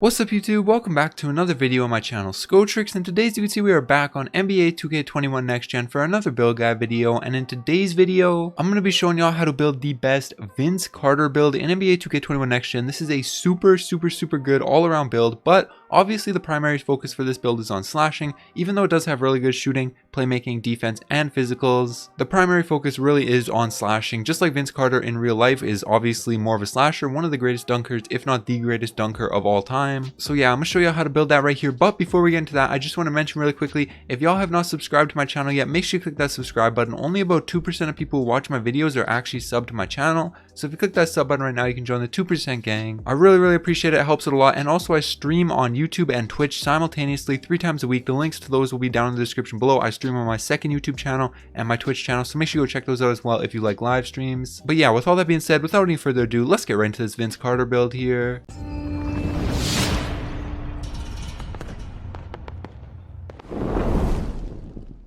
What's up YouTube, welcome back to another video on my channel Skotrix, and today as you can see we are back on NBA 2K21 Next Gen for another build guide video. And in today's video I'm going to be showing y'all how to build the best Vince Carter build in NBA 2K21 Next Gen. This is a super good all around build, but obviously the primary focus for this build is on slashing. Even though it does have really good shooting, playmaking, defense, and physicals, the primary focus really is on slashing. Just like Vince Carter in real life is obviously more of a slasher, one of the greatest dunkers, if not the greatest dunker of all time. So yeah, I'm gonna show you how to build that right here. But before we get into that, I just want to mention really quickly, if y'all have not subscribed to my channel yet, make sure you click that subscribe button. Only about 2% of people who watch my videos are actually subbed to my channel. So if you click that sub button right now, you can join the 2% gang. I really appreciate it. It helps it a lot. And also I stream on YouTube and Twitch simultaneously 3 times a week. The links to those will be down in the description below. I stream on my second YouTube channel and my Twitch channel, so make sure you go check those out as well if you like live streams. But yeah, with all that being said, without any further ado, let's get right into this Vince Carter build here.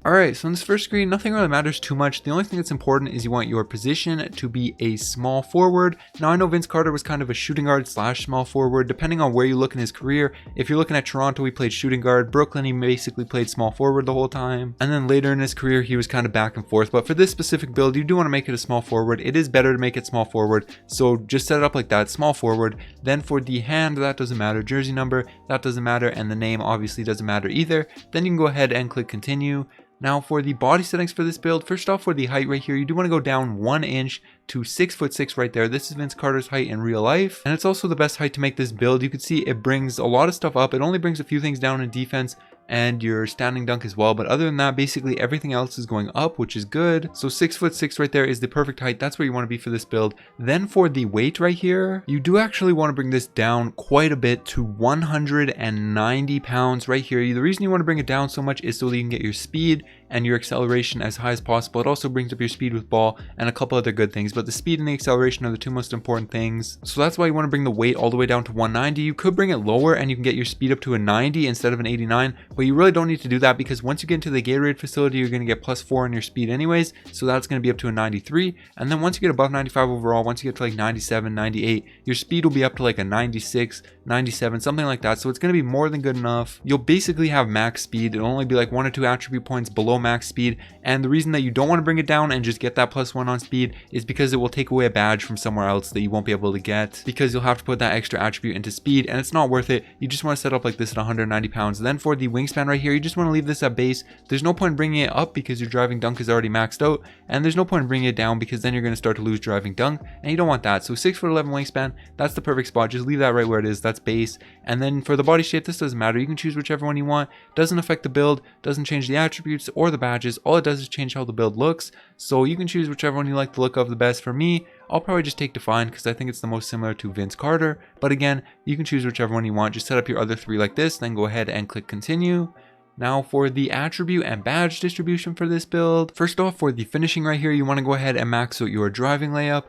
Alright, so in this first screen, nothing really matters too much. The only thing that's important is you want your position to be a small forward. Now I know Vince Carter was kind of a shooting guard slash small forward, depending on where you look in his career. If you're looking at Toronto, he played shooting guard. Brooklyn, he basically played small forward the whole time. And then later in his career, he was kind of back and forth. But for this specific build, you do want to make it a small forward. It is better to make it small forward. So just set it up like that, small forward. Then for the hand, that doesn't matter. Jersey number, that doesn't matter. And the name obviously doesn't matter either. Then you can go ahead and click continue. Now for the body settings for this build, first off for the height right here, you do want to go down 1 inch to 6'6" right there. This is Vince Carter's height in real life, and it's also the best height to make this build. You can see it brings a lot of stuff up. It only brings a few things down in defense and your standing dunk as well, but other than that, basically everything else is going up, which is good. So 6'6" right there is the perfect height. That's where you want to be for this build. Then for the weight right here, you do actually want to bring this down quite a bit to 190 pounds right here. The reason you want to bring it down so much is so that you can get your speed and your acceleration as high as possible. It also brings up your speed with ball and a couple other good things, but the speed and the acceleration are the two most important things. So that's why you want to bring the weight all the way down to 190. You could bring it lower and you can get your speed up to a 90 instead of an 89, but you really don't need to do that because once you get into the Gatorade facility, you're going to get +4 on your speed anyways. So that's going to be up to a 93. And then once you get above 95 overall, once you get to like 97, 98, your speed will be up to like a 96, 97, something like that. So it's going to be more than good enough. You'll basically have max speed. It'll only be like 1 or 2 attribute points below max speed. And the reason that you don't want to bring it down and just get that +1 on speed is because it will take away a badge from somewhere else that you won't be able to get, because you'll have to put that extra attribute into speed and it's not worth it. You just want to set up like this at 190 pounds. Then for the wingspan right here, you just want to leave this at base. There's no point bringing it up because your driving dunk is already maxed out, and there's no point bringing it down because then you're going to start to lose driving dunk and you don't want that. So 6'11" wingspan, that's the perfect spot. Just leave that right where it is. That's base. And then for the body shape, this doesn't matter. You can choose whichever one you want. Doesn't affect the build, doesn't change the attributes or the badges. All it does is change how the build looks. So you can choose whichever one you like the look of the best. For me, I'll probably just take Define because I think it's the most similar to Vince Carter. But again, you can choose whichever one you want. Just set up your other 3 like this, then go ahead and click continue. Now for the attribute and badge distribution for this build, first off for the finishing right here, you want to go ahead and max out your driving layup,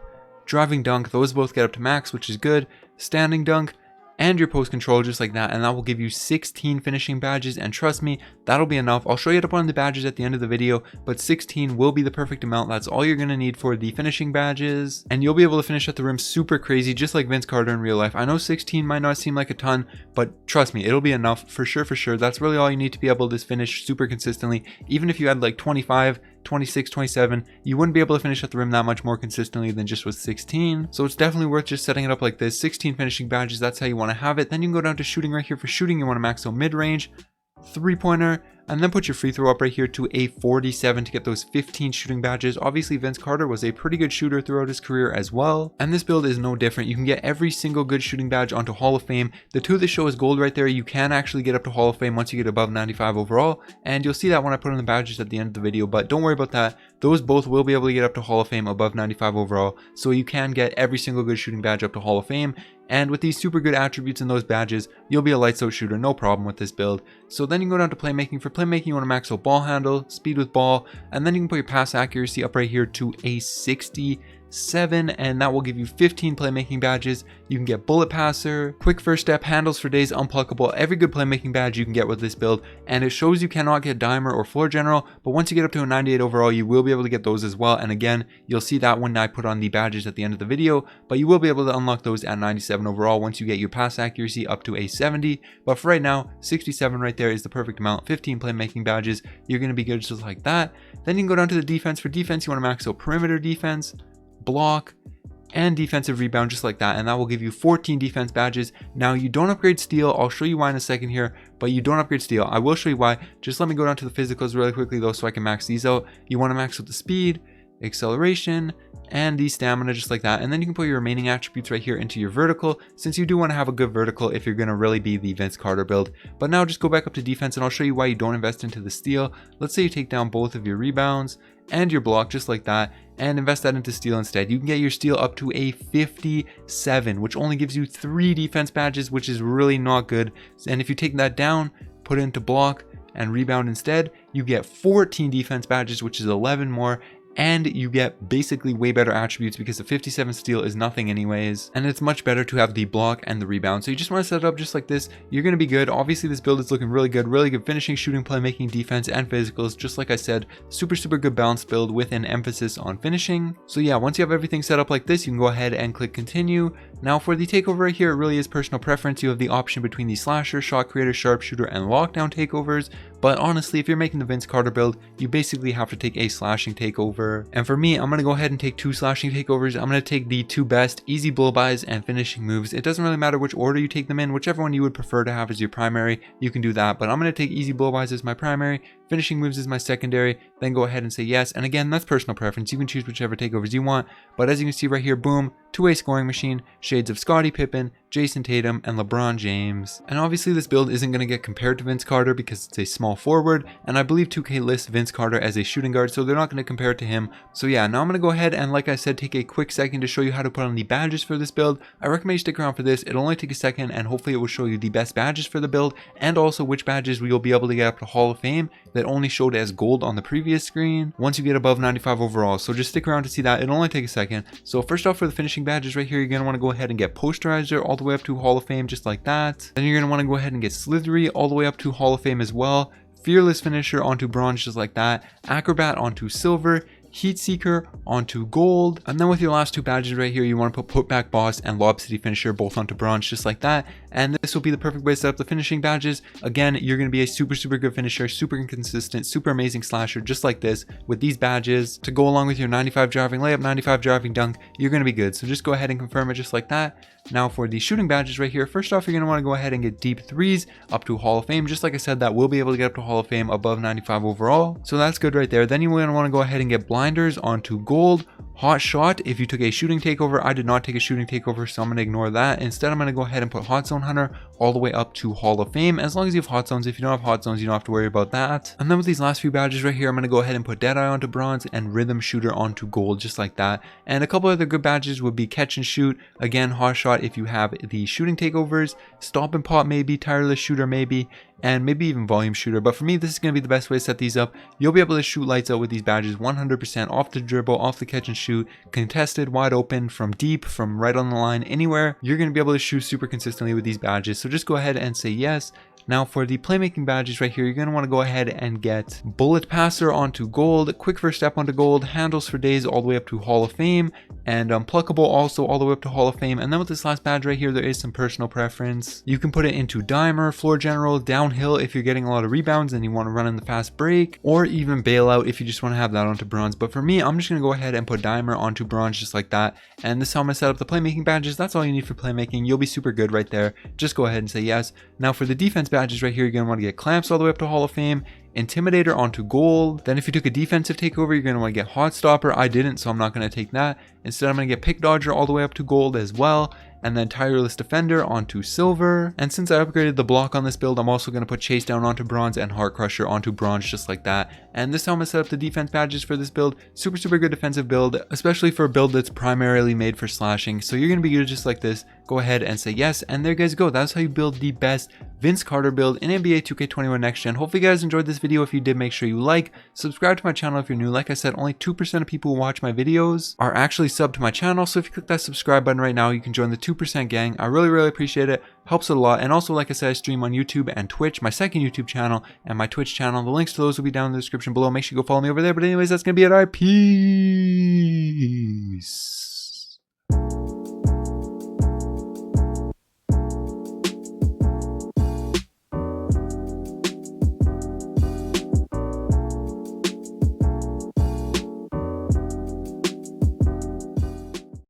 driving dunk, those both get up to max, which is good, standing dunk, and your post control just like that, and that will give you 16 finishing badges, and trust me, that'll be enough. I'll show you how to put on the badges at the end of the video, but 16 will be the perfect amount. That's all you're going to need for the finishing badges, and you'll be able to finish at the rim super crazy, just like Vince Carter in real life. I know 16 might not seem like a ton, but trust me, it'll be enough for sure. That's really all you need to be able to finish super consistently. Even if you had like 25, 26, 27, you wouldn't be able to finish at the rim that much more consistently than just with 16. So it's definitely worth just setting it up like this. 16 finishing badges, that's how you want to have it. Then you can go down to shooting right here. For shooting, you want to max out mid-range, 3-pointer, and then put your free throw up right here to a 47 to get those 15 shooting badges. Obviously Vince Carter was a pretty good shooter throughout his career as well, and this build is no different. You can get every single good shooting badge onto Hall of Fame. The 2 that show is gold right there. You can actually get up to Hall of Fame once you get above 95 overall, and you'll see that when I put on the badges at the end of the video, but don't worry about that. Those both will be able to get up to Hall of Fame above 95 overall, so you can get every single good shooting badge up to Hall of Fame. And with these super good attributes in those badges, you'll be a lights out shooter, no problem with this build. So then you can go down to playmaking. For playmaking, you want to max out ball handle, speed with ball, and then you can put your pass accuracy up right here to a 60. 7, and that will give you 15 playmaking badges. You can get bullet passer, quick first step, handles for days, unpluckable, every good playmaking badge you can get with this build, and it shows you cannot get dimer or floor general, but once you get up to a 98 overall, you will be able to get those as well. And again, you'll see that when I put on the badges at the end of the video, but you will be able to unlock those at 97 overall once you get your pass accuracy up to a 70. But for right now, 67 right there is the perfect amount. 15 playmaking badges, you're going to be good just like that. Then you can go down to the defense. For defense, you want to max out perimeter defense, block, and defensive rebound just like that, and that will give you 14 defense badges. Now you don't upgrade steal, I'll show you why in a second here, but you don't upgrade steal. I will show you why. Just let me go down to the physicals really quickly though so I can max these out. You want to max out the speed, acceleration, and the stamina just like that, and then you can put your remaining attributes right here into your vertical, since you do want to have a good vertical if you're going to really be the Vince Carter build. But now just go back up to defense and I'll show you why you don't invest into the steal. Let's say you take down both of your rebounds and your block just like that, and invest that into steal instead. You can get your steal up to a 57, which only gives you 3 defense badges, which is really not good. And if you take that down, put it into block and rebound instead, you get 14 defense badges, which is 11 more, and you get basically way better attributes because the 57 steal is nothing anyways, and it's much better to have the block and the rebound. So you just want to set it up just like this. You're going to be good. Obviously this build is looking really good finishing, shooting, playmaking, defense, and physicals. Just like I said, super good balanced build with an emphasis on finishing. So yeah, once you have everything set up like this, you can go ahead and click continue. Now for the takeover right here, it really is personal preference. You have the option between the slasher, shot creator, sharpshooter, and lockdown takeovers. But honestly, if you're making the Vince Carter build, you basically have to take a slashing takeover. And for me, I'm going to go ahead and take 2 slashing takeovers. I'm going to take the 2 best easy blow-bys and finishing moves. It doesn't really matter which order you take them in. Whichever one you would prefer to have as your primary, you can do that. But I'm going to take easy blow-bys as my primary, finishing moves as my secondary, then go ahead and say yes. And again, that's personal preference. You can choose whichever takeovers you want. But as you can see right here, boom, two-way scoring machine, shades of Scottie Pippen, Jason Tatum, and LeBron James. And obviously this build isn't going to get compared to Vince Carter because it's a small forward, and I believe 2K lists Vince Carter as a shooting guard, so they're not going to compare it to him. So yeah, now I'm going to go ahead and, like I said, take a quick second to show you how to put on the badges for this build. I recommend you stick around for this. It'll only take a second, and hopefully it will show you the best badges for the build, and also which badges you'll be able to get up to Hall of Fame that only showed as gold on the previous screen once you get above 95 overall. So just stick around to see that. It'll only take a second. So first off, for the finishing badges right here, you're going to want to go ahead and get Posterizer all the way up to Hall of Fame just like that. Then you're going to want to go ahead and get Slithery all the way up to Hall of Fame as well. Fearless Finisher onto bronze just like that. Acrobat onto silver. Heat Seeker onto gold, and then with your last 2 badges right here, you want to put Putback Boss and Lob City Finisher both onto bronze just like that. And this will be the perfect way to set up the finishing badges. Again, you're going to be a super good finisher, super consistent, super amazing slasher just like this with these badges to go along with your 95 driving layup, 95 driving dunk. You're going to be good. So just go ahead and confirm it just like that. Now for the shooting badges right here, first off, you're going to want to go ahead and get deep threes up to Hall of Fame. Just like I said, that will be able to get up to Hall of Fame above 95 overall. So that's good right there. Then you're going to want to go ahead and get blinders onto gold. Hot shot if you took a shooting takeover. I did not take a shooting takeover, so I'm going to ignore that. Instead, I'm going to go ahead and put hot zone hunter all the way up to Hall of Fame, as long as you have hot zones. If you don't have hot zones, you don't have to worry about that. And then with these last few badges right here, I'm going to go ahead and put Deadeye onto bronze and rhythm shooter onto gold just like that. And a couple other good badges would be catch and shoot, again hot shot if you have the shooting takeovers, stop and pop maybe, tireless shooter maybe, and maybe even volume shooter. But for me, this is going to be the best way to set these up. You'll be able to shoot lights out with these badges 100% off the dribble, off the catch and shoot, contested, wide open, from deep, from right on the line, anywhere. You're going to be able to shoot super consistently with these badges. So just go ahead and say yes. Now for the playmaking badges right here, you're going to want to go ahead and get bullet passer onto gold, quick first step onto gold, handles for days all the way up to Hall of Fame, and pluckable also all the way up to Hall of Fame. And then with this last badge right here, there is some personal preference. You can put it into dimer, floor general, downhill if you're getting a lot of rebounds and you want to run in the fast break, or even bailout if you just want to have that onto bronze. But for me, I'm just going to go ahead and put dimer onto bronze just like that. And this is how I'm going to set up the playmaking badges. That's all you need for playmaking. You'll be super good right there. Just go ahead and say yes. Now for the defense badges right here, you're going to want to get clamps all the way up to Hall of Fame, Intimidator onto gold. Then if you took a defensive takeover, you're going to want to get Hot Stopper. I didn't, so I'm not going to take that. Instead, I'm going to get Pick Dodger all the way up to gold as well, and then Tireless Defender onto silver. And since I upgraded the block on this build, I'm also going to put Chase Down onto bronze and Heart Crusher onto bronze just like that. And this is how I'm going to set up the defense badges for this build. Super good defensive build, especially for a build that's primarily made for slashing. So you're going to be good just like this. Go ahead and say yes, and there you guys go. That's how you build the best Vince Carter build in NBA 2K21 Next Gen. Hopefully you guys enjoyed this video. If you did, make sure you like, subscribe to my channel if you're new. Like I said, only 2% of people who watch my videos are actually subbed to my channel. So if you click that subscribe button right now, you can join the 2% gang. I really appreciate it. Helps a lot. And also, like I said, I stream on YouTube and Twitch, my second YouTube channel and my Twitch channel. The links to those will be down in the description below. Make sure you go follow me over there. But anyways, that's going to be it. All right, peace.